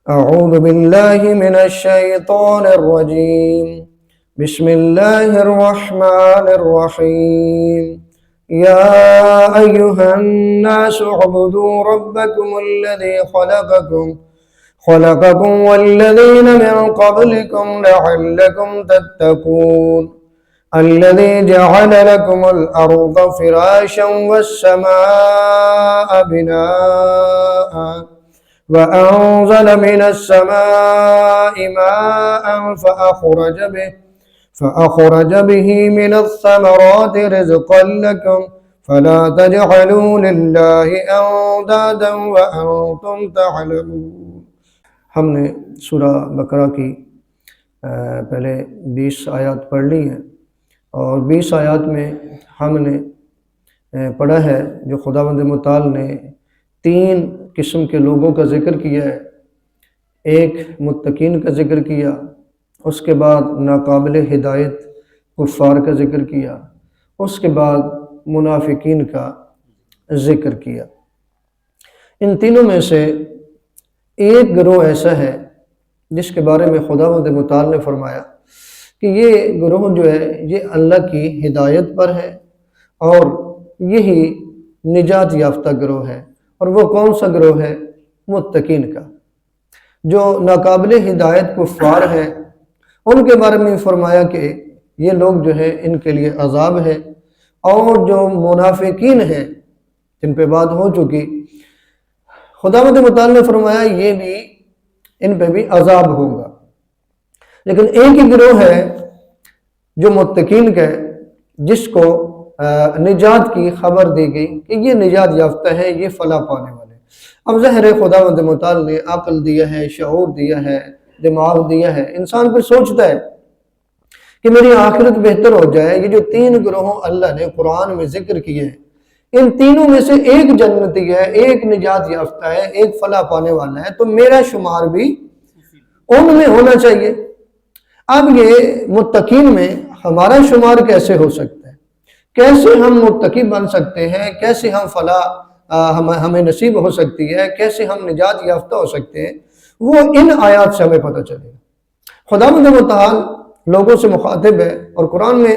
أعوذ بالله من الشيطان الرجيم. بسم الله الرحمن الرحيم. يا أيها الناس اعبدوا ربكم الذي خلقكم والذين من قبلكم لعلكم تتقون. الذي جعل لكم الأرض فراشا والسماء بناء وأنزل من السماء ماء فأخرج به من الثمرات رزقا لكم فلا تجعلوا لله أندادا وأنتم تعلمون. ہم نے سورہ بقرہ کی پہلے 20 آیات پڑھ لی ہیں، اور 20 آیات میں ہم نے پڑھا ہے جو خداوند متعال نے 3 قسم کے لوگوں کا ذکر کیا ہے. ایک متقین کا ذکر کیا، اس کے بعد ناقابل ہدایت کفار کا ذکر کیا، اس کے بعد منافقین کا ذکر کیا. ان تینوں میں سے ایک گروہ ایسا ہے جس کے بارے میں خداوند متعال نے فرمایا کہ یہ گروہ جو ہے یہ اللہ کی ہدایت پر ہے اور یہی نجات یافتہ گروہ ہے. اور وہ کون سا گروہ ہے؟ متقین کا. جو ناقابل ہدایت کفار ہیں ان کے بارے میں فرمایا کہ یہ لوگ جو ہے ان کے لیے عذاب ہے، اور جو منافقین ہیں جن پہ بات ہو چکی، خداوند متعال نے فرمایا یہ بھی ان پہ بھی عذاب ہوگا. لیکن ایک ہی گروہ ہے جو متقین کا ہے جس کو نجات کی خبر دی گئی کہ یہ نجات یافتہ ہے، یہ فلاح پانے والے. اب ظاہر ہے خداوند متعال نے عقل دیا ہے، شعور دیا ہے، دماغ دیا ہے، انسان پہ سوچتا ہے کہ میری آخرت بہتر ہو جائے. یہ جو 3 گروہ اللہ نے قرآن میں ذکر کیے ہیں، ان تینوں میں سے ایک جنتی ہے، ایک نجات یافتہ ہے، ایک فلاح پانے والا ہے، تو میرا شمار بھی ان میں ہونا چاہیے. اب یہ متقین میں ہمارا شمار کیسے ہو سکتا ہے؟ کیسے ہم متقی بن سکتے ہیں؟ کیسے ہم فلاح ہمیں نصیب ہو سکتی ہے؟ کیسے ہم نجات یافتہ ہو سکتے ہیں؟ وہ ان آیات سے ہمیں پتہ چلے گا. خداوند متعال لوگوں سے مخاطب ہے، اور قرآن میں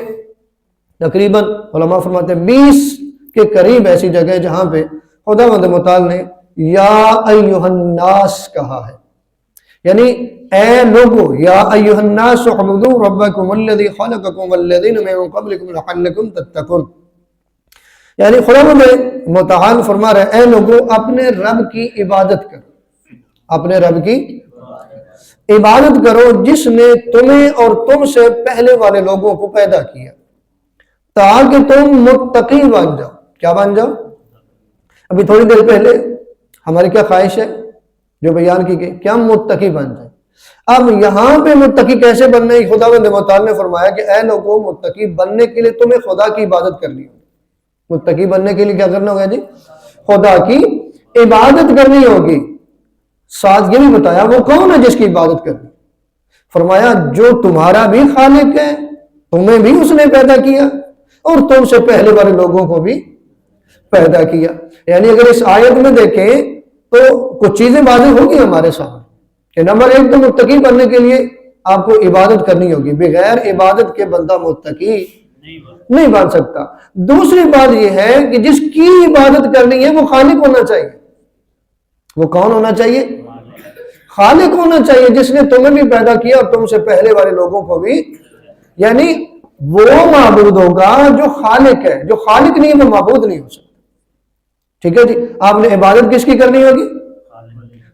تقریباً علماء فرماتے ہیں 20 کے قریب ایسی جگہ ہے جہاں پہ خداوند متعال نے یا ایھا الناس کہا ہے، یعنی اے لوگو، یا ایھا الناس اعبدوا ربکم الذی خلقکم والذین من قبلکم لعلکم تتقون. یعنی خداوند متعال فرما رہے ہیں اے لوگو اپنے رب کی عبادت کرو، اپنے رب کی عبادت کرو جس نے تمہیں اور تم سے پہلے والے لوگوں کو پیدا کیا تاکہ تم متقی بن جاؤ. کیا بن جاؤ؟ ابھی تھوڑی دیر پہلے ہماری کیا خواہش ہے جو بیان کی گئی کہ ہم متقی بن جائیں. اب یہاں پہ متقی کیسے بننا ہے؟ خداوند متعال نے فرمایا کہ اے لوگوں متقی بننے کے لیے تمہیں خدا کی عبادت کرنی ہوگی. متقی بننے کے لیے کیا کرنا ہوگا جی؟ خدا کی عبادت کرنی ہوگی. ساتھ یہ بھی بتایا وہ کون ہے جس کی عبادت کرنی. فرمایا جو تمہارا بھی خالق ہے، تمہیں بھی اس نے پیدا کیا اور تم سے پہلے والے لوگوں کو بھی پیدا کیا. یعنی اگر اس آیت میں دیکھیں تو کچھ چیزیں واضح ہوگی ہمارے سامنے کہ نمبر 1 تو متقی بننے کے لیے آپ کو عبادت کرنی ہوگی. بغیر عبادت کے بندہ متقی نہیں بن سکتا. دوسری بات یہ ہے کہ جس کی عبادت کرنی ہے وہ خالق ہونا چاہیے. وہ کون ہونا چاہیے؟ خالق ہونا چاہیے جس نے تمہیں بھی پیدا کیا اور تم سے پہلے والے لوگوں کو بھی. یعنی وہ معبود ہوگا جو خالق ہے، جو خالق نہیں ہے وہ معبود نہیں ہو سکتا. ٹھیک ہے جی. آپ نے عبادت کس کی کرنی ہوگی؟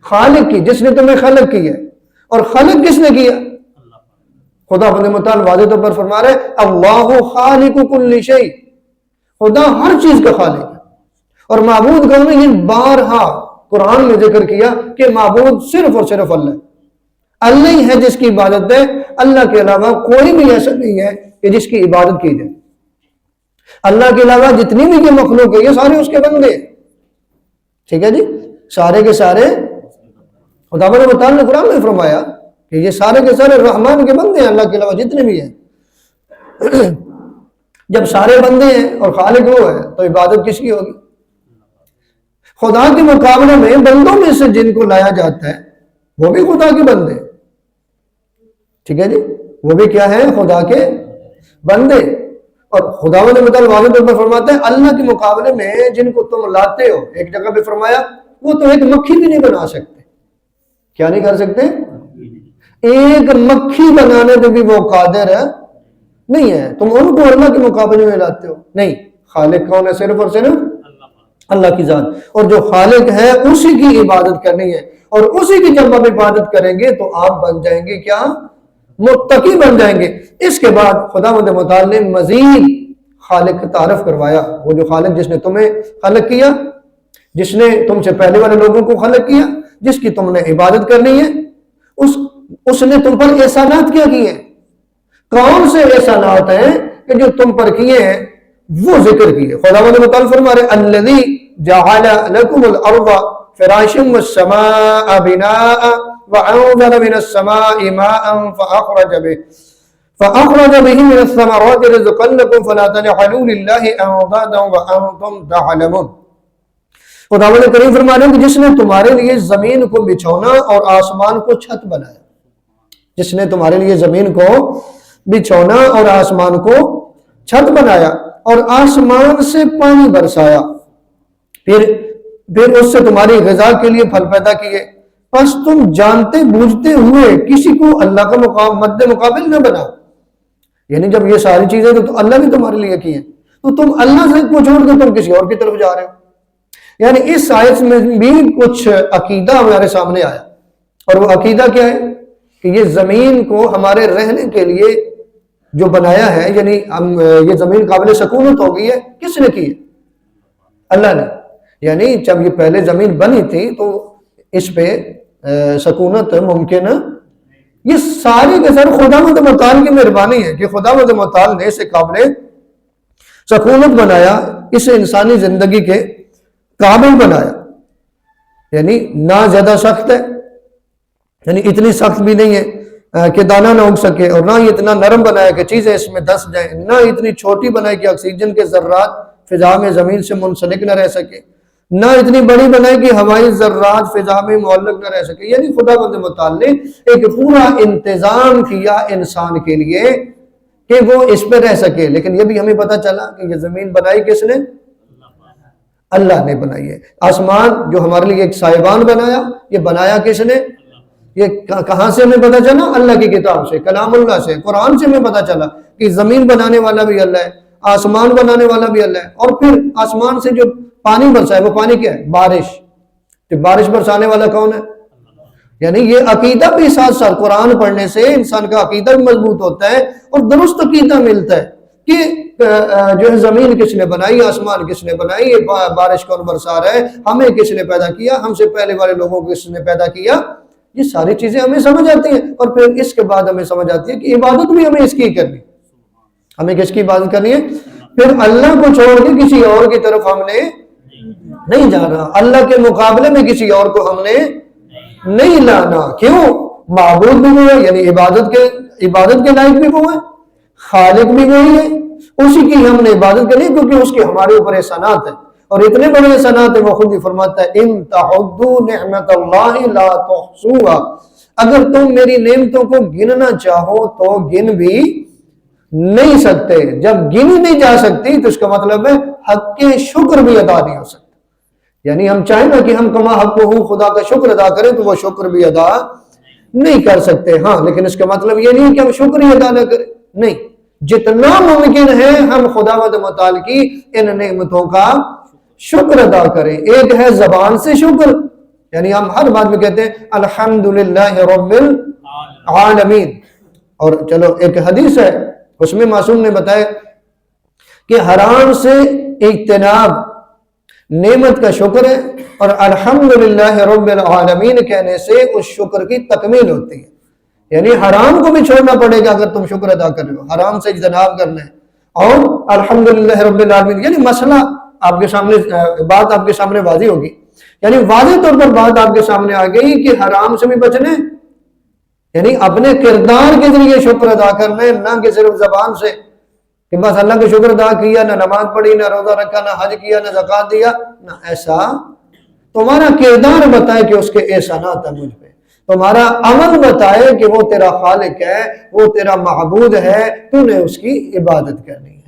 خالق کی، جس نے تمہیں خلق کی ہے. اور خلق کس نے کیا؟ خدا اپنے متعال واضح طور پر فرما رہے اللہ خالق کل شیء. خدا ہر چیز کا خالق ہے. اور معبود کون ہے؟ یہ بارہا قرآن میں ذکر کیا کہ معبود صرف اور صرف اللہ ہے. اللہ ہی ہے جس کی عبادت ہے. اللہ کے علاوہ کوئی بھی ایسا نہیں ہے کہ جس کی عبادت کی جائے. اللہ کے علاوہ جتنی بھی یہ مخلوق ہے یہ سارے اس کے بندے ہیں. ٹھیک ہے جی. سارے کے سارے خداوند متعال نے قرآن میں فرمایا کہ یہ سارے کے سارے رحمان کے بندے ہیں، اللہ کے علاوہ جتنے بھی ہیں. جب سارے بندے ہیں اور خالق وہ ہے تو عبادت کس کی ہوگی؟ خدا کے مقابلے میں بندوں میں سے جن کو لایا جاتا ہے وہ بھی خدا کے بندے، ٹھیک ہے جی، وہ بھی کیا ہے؟ خدا کے بندے۔ اور خداوند متعال واضح طور پر فرماتا ہے اللہ کے مقابلے میں جن کو تم لاتے ہو، ایک جگہ پہ فرمایا وہ تو ایک مکھی بھی نہیں بنا سکتے۔ کیا نہیں کر سکتے؟ ایک مکھی بنانے پہ بھی وہ قادر نہیں ہے، تم ان کو اللہ کے مقابلے میں لاتے ہو؟ نہیں، خالق کون ہے؟ صرف اور صرف اللہ کی ذات، اور جو خالق ہے اسی کی عبادت کرنی ہے، اور اسی کی جب آپ عبادت کریں گے تو آپ بن جائیں گے کیا؟ متقی بن جائیں گے۔ اس کے بعد خداوند متعال نے مزید خالق کا تعارف کروایا، وہ جو خالق جس نے تمہیں خلق کیا، جس نے تم سے پہلے والے لوگوں کو خلق کیا، جس کی تم نے عبادت کرنی ہے، اس نے تم پر احسانات کیا کیے ہیں؟ کون سے احسانات ہیں کہ جو تم پر کیے ہیں؟ وہ ذکر کیے۔ خداوند متعال فرما رہے الذی جعل لکم الارض فراشا والسماء بناء وانزل من السماء ماء فاخرج به من الثمرات رزقا لكم فلا تجعلوا لله اندادا وانتم تعلمون۔ خداوند کریم فرما رہے ہیں کہ جس نے تمہارے لیے زمین کو بچھونا اور آسمان کو چھت بنایا، جس نے تمہارے لیے زمین کو بچھونا اور آسمان کو چھت بنایا اور آسمان سے پانی برسایا، پھر اس سے تمہاری غذا کے لیے پھل پیدا کیے، پس تم جانتے بوجھتے ہوئے کسی کو اللہ کا مد مقابل نہ بناؤ۔ یعنی جب یہ ساری چیزیں تو اللہ نے تمہارے لیے کی ہیں، تو تم اللہ سے کو چھوڑ کے تم کسی اور کی طرف جا رہے ہو۔ یعنی اس آیت میں بھی کچھ عقیدہ ہمارے سامنے آیا، اور وہ عقیدہ کیا ہے کہ یہ زمین کو ہمارے رہنے کے لیے جو بنایا ہے، یعنی یہ زمین قابل سکونت ہو گئی ہے، کس نے کی ہے؟ اللہ نے۔ یعنی جب یہ پہلے زمین بنی تھی تو اس پہ سکونت ممکن، یہ ساری کے سر خداوند متعال کی مہربانی ہے کہ خداوند متعال نے اسے قابل سکونت بنایا، اسے انسانی زندگی کے قابل بنایا۔ یعنی نہ زیادہ سخت ہے، یعنی اتنی سخت بھی نہیں ہے کہ دانہ نہ اگ سکے، اور نہ اتنا نرم بنایا کہ چیزیں اس میں دس جائیں، نہ اتنی چھوٹی بنائی کہ آکسیجن کے ذرات فضا میں زمین سے منسلک نہ رہ سکے، نہ اتنی بڑی بنائی کہ ہوائی ذرات فضا میں معلق نہ رہ سکے۔ یعنی خداوند متعال نے ایک پورا انتظام کیا انسان کے لیے کہ وہ اس پہ رہ سکے۔ لیکن یہ بھی ہمیں پتہ چلا کہ یہ زمین بنائی کس نے؟ اللہ نے بنائی ہے۔ آسمان جو ہمارے لیے ایک سائبان بنایا، یہ بنایا کس نے؟ یہ کہاں سے ہمیں پتہ چلا؟ اللہ کی کتاب سے، کلام اللہ سے، قرآن سے ہمیں پتہ چلا کہ زمین بنانے والا بھی اللہ ہے، آسمان بنانے والا بھی اللہ ہے۔ اور پھر آسمان سے جو پانی برسا ہے، وہ پانی کیا ہے؟ بارش۔ تو بارش برسانے والا کون ہے؟ یعنی یہ عقیدہ بھی ساتھ ساتھ قرآن پڑھنے سے انسان کا عقیدہ بھی مضبوط ہوتا ہے اور درست عقیدہ ملتا ہے کہ جو ہے زمین کس نے بنائی، آسمان کس نے بنائی، یہ بارش کون برسا رہا ہے، ہمیں کس نے پیدا کیا، ہم سے پہلے والے لوگوں کو کس نے پیدا کیا۔ یہ ساری چیزیں ہمیں سمجھ آتی ہیں، اور پھر اس کے بعد ہمیں سمجھ آتی ہے کہ عبادت بھی ہمیں اس کی کرنی، ہمیں کس کی عبادت کرنی ہے؟ پھر اللہ کو چھوڑ کے کسی اور کی طرف ہم نے نہیں جانا، اللہ کے مقابلے میں کسی اور کو ہم نے نہیں لانا۔ کیوں؟ معبود بھی وہ ہے، یعنی عبادت کے لائق بھی وہ ہے، خالق بھی وہی ہے، اسی کی ہم نے عبادت کرنی کیونکہ اس کے ہمارے اوپر احسانات ہیں، اور اتنے بڑے احسانات ہیں وہ خود ہی فرماتا ہے ان تعدوا نعمت اللہ لا تحصوها، اگر تم میری نعمتوں کو گننا چاہو تو گن بھی نہیں سکتے۔ جب گنی نہیں جا سکتی تو اس کا مطلب ہے حق کے شکر بھی ادا نہیں ہو سکتا۔ یعنی ہم چاہیں نا کہ ہم کما حق ہوں خدا کا شکر ادا کریں تو وہ شکر بھی ادا نہیں کر سکتے، ہاں، لیکن اس کا مطلب یہ نہیں کہ ہم شکر ہی ادا نہ کریں، نہیں، جتنا ممکن ہے ہم خداوند متعال کی ان نعمتوں کا شکر ادا کریں۔ ایک ہے زبان سے شکر، یعنی ہم ہر بات میں کہتے ہیں الحمدللہ رب العالمین، اور چلو ایک حدیث ہے اس میں معصوم نے بتایا کہ حرام سے اجتناب نعمت کا شکر ہے، اور الحمدللہ رب العالمین کہنے سے اس شکر کی تکمیل ہوتی ہے۔ یعنی حرام کو بھی چھوڑنا پڑے گا اگر تم شکر ادا کر رہے ہو، حرام سے اجتناب کرنا ہے، اور الحمدللہ رب العالمین یعنی مسئلہ آپ کے سامنے، بات آپ کے سامنے واضح ہوگی، یعنی واضح طور پر بات آپ کے سامنے آ گئی کہ حرام سے بھی بچنے، یعنی اپنے کردار کے ذریعے شکر ادا کرنا ہے، نہ کہ صرف زبان سے کہ بس اللہ کا شکر ادا کیا، نہ نماز پڑھی، نہ روزہ رکھا، نہ حج کیا، نہ زکوٰۃ دیا، نہ ایسا۔ تمہارا کردار بتائے کہ اس کے احسانات ہیں مجھ پہ، تمہارا عمل بتائے کہ وہ تیرا خالق ہے، وہ تیرا معبود ہے، تو نے اس کی عبادت کرنی ہے۔